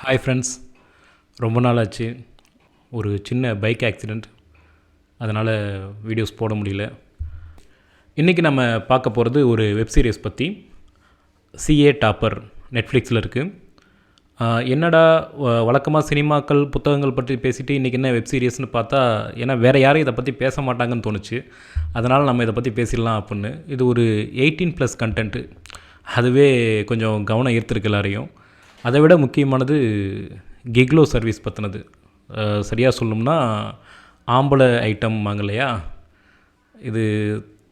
Hi friends, ரொம்ப நாள் ஆச்சு. ஒரு சின்ன பைக் ஆக்சிடெண்ட், அதனால் வீடியோஸ் போட முடியல. இன்றைக்கி நம்ம பார்க்க போகிறது ஒரு வெப் சீரிஸ் பற்றி. சிஏ டாப்பர் நெட்ஃப்ளிக்ஸில் இருக்குது. என்னடா வழக்கமாக சினிமாக்கள் புத்தகங்கள் பற்றி பேசிவிட்டு இன்றைக்கி என்ன வெப் சீரிஸ்னு பார்த்தா, ஏன்னா வேறு யாரும் இதை பற்றி பேச மாட்டாங்கன்னு தோணுச்சு. அதனால் நம்ம இதை பற்றி பேசிடலாம் அப்புடின்னு. இது ஒரு 18+ கண்டென்ட்டு. அதுவே கொஞ்சம் கவனம் ஈர்த்திருக்கு எல்லாரையும். அதை விட முக்கியமானது கிக்லோ சர்வீஸ் பற்றினது. சரியாக சொல்லணும்னா ஆம்பளை ஐட்டம் வாங்க இல்லையா, இது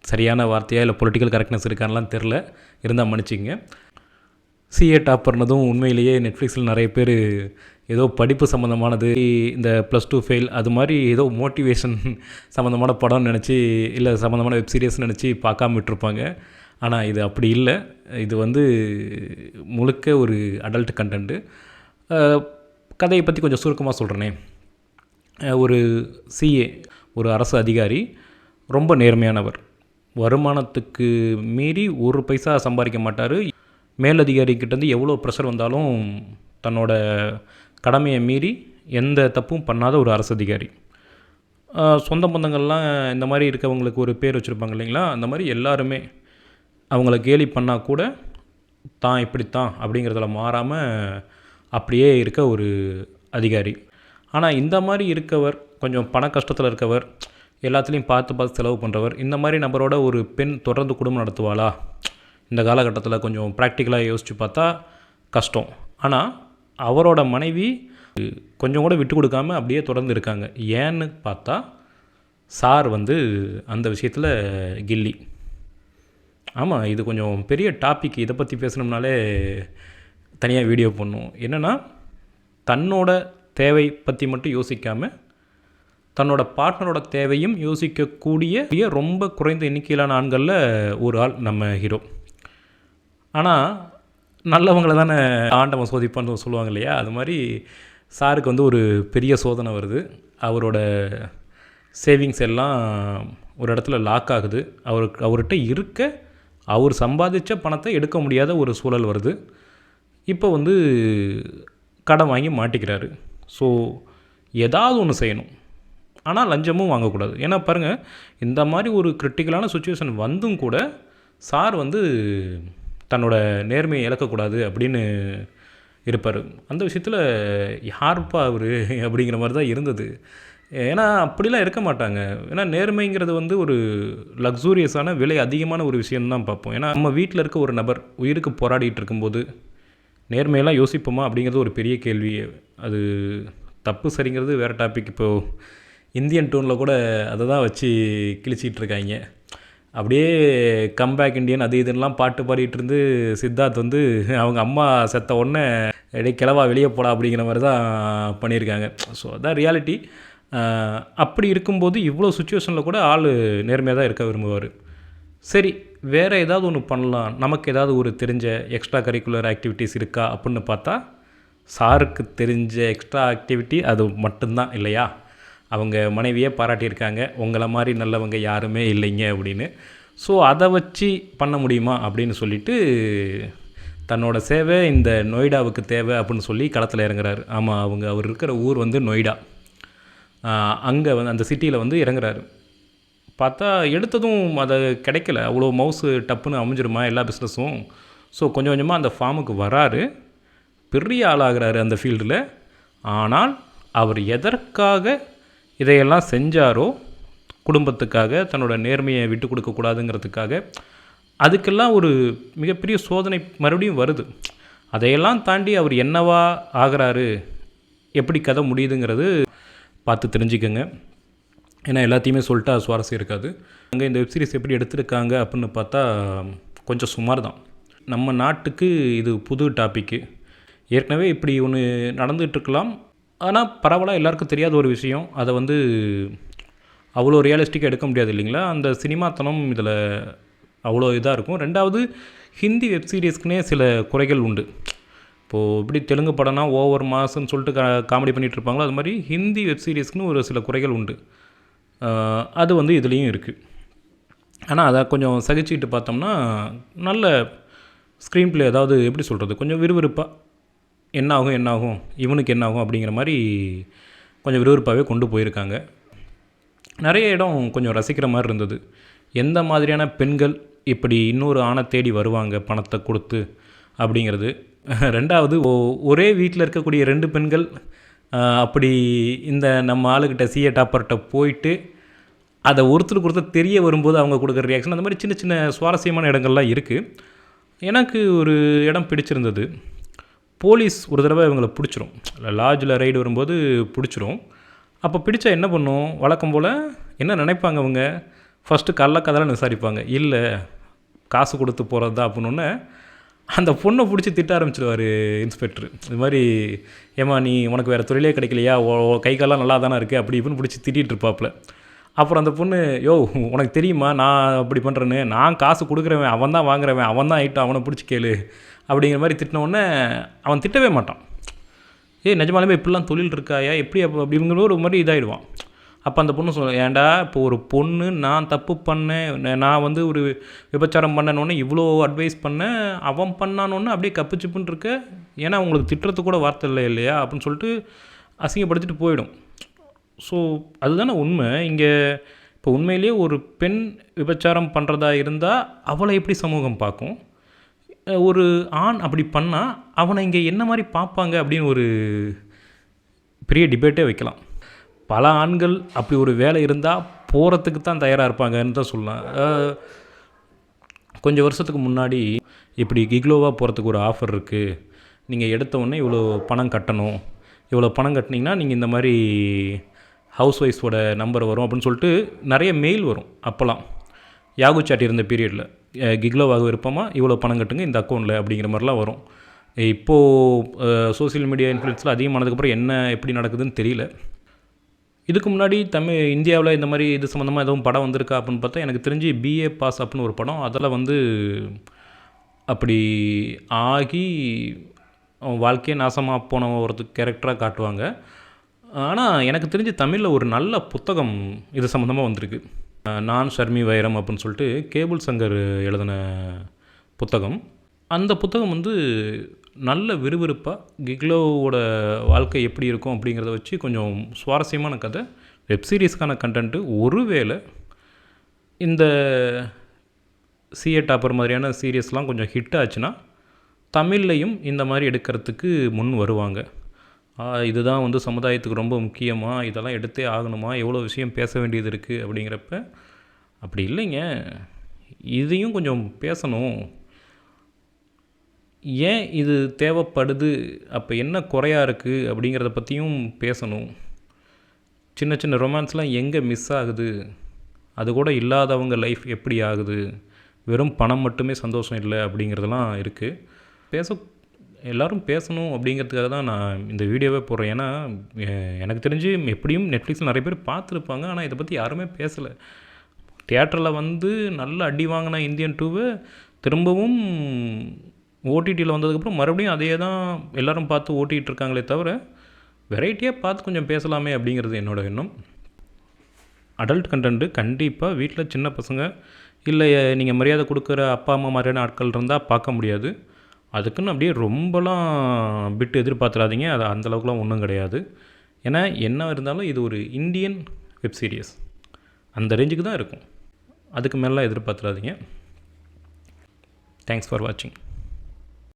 சரியான வார்த்தையாக இல்லை பொலிட்டிக்கல் கரெக்ட்னஸ் இருக்கான்லாம் தெரில, இருந்தால் மன்னிச்சிங்க. சிஏ டாப்பர்னதும் உண்மையிலேயே நெட்ஃப்ளிக்ஸில் நிறைய பேர் ஏதோ படிப்பு சம்மந்தமானது, இந்த +2 ஃபெயில் அது மாதிரி ஏதோ மோட்டிவேஷன் சம்மந்தமான படம்னு நினச்சி, இல்லை சம்மந்தமான வெப் சீரிஸ்னு நினச்சி பார்க்காம விட்டுருப்பாங்க. ஆனால் இது அப்படி இல்லை. இது முழுக்க ஒரு அடல்ட் கண்டென்ட்டு. கதையை பற்றி கொஞ்சம் சுருக்கமாக சொல்கிறேனே. ஒரு சிஏ, ஒரு அரசு அதிகாரி, ரொம்ப நேர்மையானவர். வருமானத்துக்கு மீறி ஒரு பைசா சம்பாதிக்க மாட்டார். மேலதிகாரிக்கிட்டேருந்து எவ்வளோ ப்ரெஷர் வந்தாலும் தன்னோட கடமையை மீறி எந்த தப்பும் பண்ணாத ஒரு அரசு அதிகாரி. சொந்த பந்தங்கள்லாம் இந்த மாதிரி இருக்கவங்களுக்கு ஒரு பேர் வச்சுருப்பாங்க இல்லைங்களா, அந்த மாதிரி எல்லாருமே அவங்கள கேலி பண்ணால் கூட தான் இப்படித்தான் அப்படிங்கிறதுல மாறாமல் அப்படியே இருக்க ஒரு அதிகாரி. ஆனால் இந்த மாதிரி இருக்கவர், கொஞ்சம் பண கஷ்டத்தில் இருக்கவர், எல்லாத்துலேயும் பார்த்து செலவு பண்ணுறவர், இந்த மாதிரி நபரோட ஒரு பெண் தொடர்ந்து குடும்பம் நடத்துவாளா? இந்த காலகட்டத்தில் கொஞ்சம் ப்ராக்டிக்கலாக யோசித்து பார்த்தா கஷ்டம். ஆனால் அவரோட மனைவி கொஞ்சம் கூட விட்டு கொடுக்காமல் அப்படியே தொடர்ந்து இருக்காங்க. ஏன்னு பார்த்தா சார் அந்த விஷயத்தில் கில்லி. ஆமாம், இது கொஞ்சம் பெரிய டாபிக். இதை பற்றி பேசணும்னாலே தனியாக வீடியோ பண்ணணும். என்னென்னா, தன்னோட தேவை பற்றி மட்டும் யோசிக்காமல் தன்னோட பார்ட்னரோட தேவையும் யோசிக்கக்கூடிய ரொம்ப குறைந்த எண்ணிக்கையிலான ஆண்களில் ஒரு ஆள் நம்ம ஹீரோ. ஆனால் நல்லவங்களை தானே ஆண்டவன் சோதிப்பான்னு சொல்லுவாங்க இல்லையா, அது மாதிரி சாருக்கு ஒரு பெரிய சோதனை வருது. அவரோட சேவிங்ஸ் எல்லாம் ஒரு இடத்துல லாக் ஆகுது. அவர்கிட்ட இருக்க அவர் சம்பாதித்த பணத்தை எடுக்க முடியாத ஒரு சூழல் வருது. இப்போ கடன் வாங்கி மாட்டிக்கிறாரு. ஸோ ஏதாவது ஒன்று செய்யணும், ஆனால் லஞ்சமும் வாங்கக்கூடாது. ஏன்னா பாருங்கள், இந்த மாதிரி ஒரு கிரிட்டிக்கலான சுச்சுவேஷன் வந்தும் கூட சார் தன்னோட நேர்மையை இழக்கக்கூடாது அப்படின்னு இருப்பார். அந்த விஷயத்தில் யாருப்பா அவர் அப்படிங்கிற மாதிரி தான் இருந்தது. ஏன்னா அப்படிலாம் இருக்க மாட்டாங்க. ஏன்னா நேர்மைங்கிறது ஒரு லக்ஸூரியஸான விலை அதிகமான ஒரு விஷயம்தான் பார்ப்போம். ஏன்னா நம்ம வீட்டில் இருக்க ஒரு நபர் உயிருக்கு போராடிட்டு இருக்கும்போது நேர்மையெல்லாம் யோசிப்போமா அப்படிங்கிறது ஒரு பெரிய கேள்வி. அது தப்பு சரிங்கிறது வேறு டாபிக். இப்போது இந்தியன் டூனில் கூட அதை தான் வச்சு கிழிச்சிட்டு இருக்காங்க. அப்படியே கம்பேக் இண்டியன் அது இதுன்னெலாம் பாட்டு பாடிட்டு இருந்து சித்தார்த் அவங்க அம்மா செத்த உடனே கிளவா வெளியே போடா அப்படிங்கிற மாதிரி தான் பண்ணியிருக்காங்க. ஸோ அதான் ரியாலிட்டி. அப்படி இருக்கும்போது இவ்வளோ சுச்சுவேஷனில் கூட ஆள் நேர்மையாக தான் இருக்க விரும்புவார். சரி, வேறு ஏதாவது ஒன்று பண்ணலாம், நமக்கு ஏதாவது ஒரு தெரிஞ்ச எக்ஸ்ட்ரா கரிக்குலர் ஆக்டிவிட்டீஸ் இருக்கா அப்படின்னு பார்த்தா சாருக்கு தெரிஞ்ச எக்ஸ்ட்ரா ஆக்டிவிட்டி அது மட்டும்தான் இல்லையா. அவங்க மனைவியே பாராட்டியிருக்காங்க, உங்களை மாதிரி நல்லவங்க யாருமே இல்லைங்க அப்படின்னு. ஸோ அதை வச்சு பண்ண முடியுமா அப்படின்னு சொல்லிவிட்டு தன்னோட சேவை இந்த நொய்டாவுக்கு தேவை அப்படின்னு சொல்லி களத்தில் இறங்குறாரு. ஆமாம், அவர் இருக்கிற ஊர் நொய்டா. அங்கே அந்த சிட்டியில் இறங்குறாரு. பார்த்தா எடுத்ததும் அது கிடைக்கல. அவ்வளோ மவுஸு டப்புன்னு அமைஞ்சிருமா எல்லா பிஸ்னஸும். ஸோ கொஞ்சம் கொஞ்சமாக அந்த ஃபார்முக்கு வராரு, பெரிய ஆளாகிறாரு அந்த ஃபீல்டில். ஆனால் அவர் எதற்காக இதையெல்லாம் செஞ்சாரோ, குடும்பத்துக்காக, தன்னோட நேர்மையை விட்டு கொடுக்கக்கூடாதுங்கிறதுக்காக, அதுக்கெல்லாம் ஒரு மிகப்பெரிய சோதனை மறுபடியும் வருது. அதையெல்லாம் தாண்டி அவர் என்னவா ஆகிறாரு, எப்படி கதை முடியுதுங்கிறது பார்த்து தெரிஞ்சுக்கோங்க. ஏன்னா எல்லாத்தையுமே சொல்லிட்டா சுவாரஸ்யம் இருக்காது. அங்கே இந்த வெப்சீரிஸ் எப்படி எடுத்திருக்காங்க அப்படின்னு பார்த்தா கொஞ்சம் சுமார் தான். நம்ம நாட்டுக்கு இது புது டாப்பிக்கு. ஏற்கனவே இப்படி ஒன்று நடந்துகிட்ருக்கலாம், ஆனால் பரவலாக எல்லாருக்கும் தெரியாத ஒரு விஷயம். அதை அவ்வளோ ரியலிஸ்டிக்காக எடுக்க முடியாது இல்லைங்களா. அந்த சினிமாத்தனம் இதில் அவ்வளோ இதாக இருக்கும். ரெண்டாவது, ஹிந்தி வெப்சீரிஸ்க்குனே சில குறைகள் உண்டு. இப்போது இப்படி தெலுங்கு படம்னா ஓவர் மாஸ்ன்னு சொல்லிட்டு காமெடி பண்ணிகிட்டு இருப்பாங்களோ, அது மாதிரி ஹிந்தி வெப்சீரிஸ்க்குன்னு ஒரு சில குறைகள் உண்டு. அது இதுலேயும் இருக்குது. ஆனால் அதை கொஞ்சம் சகிச்சுக்கிட்டு பார்த்தோம்னா நல்ல ஸ்க்ரீன் ப்ளே, அதாவது எப்படி சொல்கிறது, கொஞ்சம் விறுவிறுப்பாக என்னாகும் இவனுக்கு என்னாகும் அப்படிங்கிற மாதிரி கொஞ்சம் விறுவிறுப்பாகவே கொண்டு போயிருக்காங்க. நிறைய இடம் கொஞ்சம் ரசிக்கிற மாதிரி இருந்தது. எந்த மாதிரியான பெண்கள் இப்படி இன்னொரு ஆணை தேடி வருவாங்க பணத்தை கொடுத்து அப்படிங்கிறது. ரெண்டாவது ஒரே வீட்டில் இருக்கக்கூடிய 2 பெண்கள் அப்படி இந்த நம்ம ஆளுக்கிட்ட சிஏ டாப்பர்கிட்ட போயிட்டு அதை ஒருத்தருக்கு ஒருத்தர் தெரிய வரும்போது அவங்க கொடுக்குற ரியாக்ஷன், அந்த மாதிரி சின்ன சின்ன சுவாரஸ்யமான இடங்கள்லாம் இருக்குது. எனக்கு ஒரு இடம் பிடிச்சிருந்தது. போலீஸ் ஒரு தடவை இவங்களை பிடிச்சிரும், லாட்ஜில் ரைடு வரும்போது பிடிச்சிரும். அப்போ பிடிச்சா என்ன பண்ணும், வழக்கம் போல் என்ன நினைப்பாங்க அவங்க, ஃபஸ்ட்டு கதெல்லாம் விசாரிப்பாங்க. இல்லை காசு கொடுத்து போகிறது தான் அப்படின்னோடனே அந்த பொண்ணை பிடிச்சி திட்ட ஆரம்பிச்சிடுவார் இன்ஸ்பெக்டர். இது மாதிரி ஏமா நீ உனக்கு வேறு தொழிலே கிடைக்கலையா, கை காலெலாம் நல்லா தானே இருக்குது அப்படி இப்படின்னு பிடிச்சி திட்டிகிட்டு இருப்பாப்புல. அப்புறம் அந்த பொண்ணு, யோ உனக்கு தெரியுமா நான் அப்படி பண்ணுறேன்னு, நான் காசு கொடுக்குறவன் அவன் தான் வாங்குறவன், அவன் தான் ஆகிட்டான், அவனை பிடிச்சி கேளு அப்படிங்கிற மாதிரி திட்டினோடனே அவன் திட்டவே மாட்டான். நிஜமாலுமே இப்படிலாம் தொழில் இருக்காயா எப்படி அப்படிங்கிற ஒரு மாதிரி இதாகிடுவான். அப்போ அந்த பொண்ணு சொல்ல, ஏன்டா இப்போ ஒரு பொண்ணு நான் தப்பு பண்ணேன், நான் வந்து ஒரு விபச்சாரம் பண்ணனோன்னே இவ்வளோ அட்வைஸ் பண்ணேன், அவன் பண்ணானோன்னு அப்படியே கப்புச்சிப்புன்னு இருக்க, ஏன்னா அவங்களுக்கு திட்டுறது கூட வார்த்தை இல்லை இல்லையா அப்படின்னு சொல்லிட்டு அசிங்கப்படுத்திட்டு போயிடும். ஸோ அதுதானே உண்மை. இங்கே இப்போ உண்மையிலேயே ஒரு பெண் விபச்சாரம் பண்ணுறதா இருந்தால் அவளை எப்படி சமூகம் பார்க்கும், ஒரு ஆண் அப்படி பண்ணால் அவனை இங்கே என்ன மாதிரி பார்ப்பாங்க அப்படின்னு ஒரு பெரிய டிபேட்டே வைக்கலாம். பல ஆண்கள் அப்படி ஒரு வேலை இருந்தால் போகிறதுக்கு தான் தயாராக இருப்பாங்கன்னு தான் சொல்லலாம். கொஞ்சம் வருஷத்துக்கு முன்னாடி இப்படி கிக்லோவாக போகிறதுக்கு ஒரு ஆஃபர் இருக்குது, நீங்கள் எடுத்த உடனே இவ்வளோ பணம் கட்டணும், இவ்வளோ பணம் கட்டினீங்கன்னா நீங்கள் இந்த மாதிரி ஹவுஸ் ஒய்ஃபோட நம்பர் வரும் அப்படின்னு சொல்லிட்டு நிறைய மெயில் வரும். அப்போலாம் யாகு சாட் இருந்த பீரியடில் கிக்லோவாக விருப்பமாக இவ்வளோ பணம் கட்டுங்க இந்த அக்கௌண்ட்டில் அப்படிங்கிற மாதிரிலாம் வரும். இப்போது சோசியல் மீடியா இன்ஃப்ளூயன்ஸில் அதிகமானதுக்கப்புறம் என்ன எப்படி நடக்குதுன்னு தெரியல. இதுக்கு முன்னாடி இந்தியாவில் இந்த மாதிரி இது சம்மந்தமாக எதுவும் படம் வந்திருக்கா அப்படின்னு பார்த்தா எனக்கு தெரிஞ்சு பிஏ பாஸ் அப்படின்னு ஒரு படம், அதில் வந்து அப்படி ஆகி அவன் வாழ்க்கையே நாசமாக போன ஒரு கேரக்டராக காட்டுவாங்க. ஆனால் எனக்கு தெரிஞ்சு தமிழில் ஒரு நல்ல புத்தகம் இது சம்மந்தமாக வந்திருக்கு. நான் ஷர்மி வைரம் அப்படின்னு சொல்லிட்டு கேபிள் சங்கர் எழுதின புத்தகம். அந்த புத்தகம் வந்து நல்ல விறுவிறுப்பாக கிக்லோவோட வாழ்க்கை எப்படி இருக்கும் அப்படிங்கிறத வச்சு கொஞ்சம் சுவாரஸ்யமான கதை. வெப்சீரிஸ்க்கான கண்டென்ட்டு ஒருவேளை இந்த சிஏ டாப்பர் மாதிரியான சீரியஸ்லாம் கொஞ்சம் ஹிட் ஆச்சுன்னா தமிழ்லையும் இந்த மாதிரி எடுக்கிறதுக்கு முன் வருவாங்க. இதுதான் வந்து சமுதாயத்துக்கு ரொம்ப முக்கியமாக, இதெல்லாம் எடுத்தே ஆகணுமா, எவ்வளோ விஷயம் பேச வேண்டியது இருக்குது அப்படிங்கிறப்ப அப்படி இல்லைங்க, இதையும் கொஞ்சம் பேசணும், ஏன் இது தேவைப்படுது, அப்போ என்ன குறையாக இருக்குது அப்படிங்கிறத பற்றியும் பேசணும். சின்ன சின்ன ரொமான்ஸ்லாம் எங்கே மிஸ் ஆகுது, அது கூட இல்லாதவங்க லைஃப் எப்படி ஆகுது, வெறும் பணம் மட்டுமே சந்தோஷம் இல்லை அப்படிங்கிறதெல்லாம் இருக்குது. எல்லோரும் பேசணும் அப்படிங்கிறதுக்காக தான் நான் இந்த வீடியோவே போடுறேன். ஏன்னா எனக்கு தெரிஞ்சு எப்படியும் நெட்ஃப்ளிக்ஸில் நிறைய பேர் பார்த்துருப்பாங்க, ஆனால் இதை பற்றி யாருமே பேசலை. தியேட்டரில் வந்து நல்ல அடி வாங்கின இந்தியன் 2 திரும்பவும் ஓடிடியில் வந்ததுக்கப்புறம் மறுபடியும் அதே தான் எல்லோரும் பார்த்து ஓட்டிகிட்டு இருக்காங்களே தவிர வெரைட்டியாக பார்த்து கொஞ்சம் பேசலாமே அப்படிங்கிறது என்னோடய எண்ணம். அடல்ட் கண்டென்ட்டு கண்டிப்பாக வீட்டில் சின்ன பசங்க இல்லை நீங்கள் மரியாதை கொடுக்குற அப்பா அம்மா மாதிரியான ஆட்கள் இருந்தால் பார்க்க முடியாது. அதுக்குன்னு அப்படியே ரொம்பலாம் பிட்டு எதிர்பார்த்துறாதீங்க, அது அந்தளவுக்குலாம் ஒன்றும் கிடையாது. ஏன்னா என்ன இருந்தாலும் இது ஒரு இந்தியன் வெப் சீரிஸ், அந்த ரேஞ்சுக்கு தான் இருக்கும், அதுக்கு மேலாம் எதிர்பார்த்துறாதீங்க. தேங்க்ஸ் ஃபார் வாட்சிங்.